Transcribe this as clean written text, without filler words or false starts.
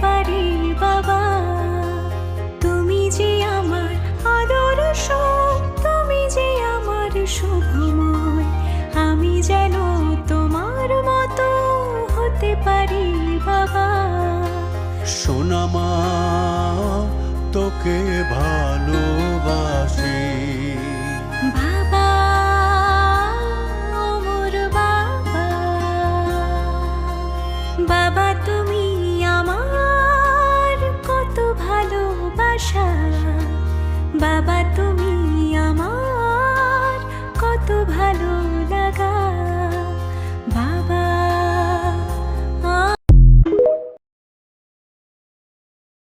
পারি বাবা। তুমি যে আমার আদর্শ, তুমি যে আমার শুভময়, আমি যেন তোমার মতো হতে পারি বাবা। সোনা মা তোকে ভালো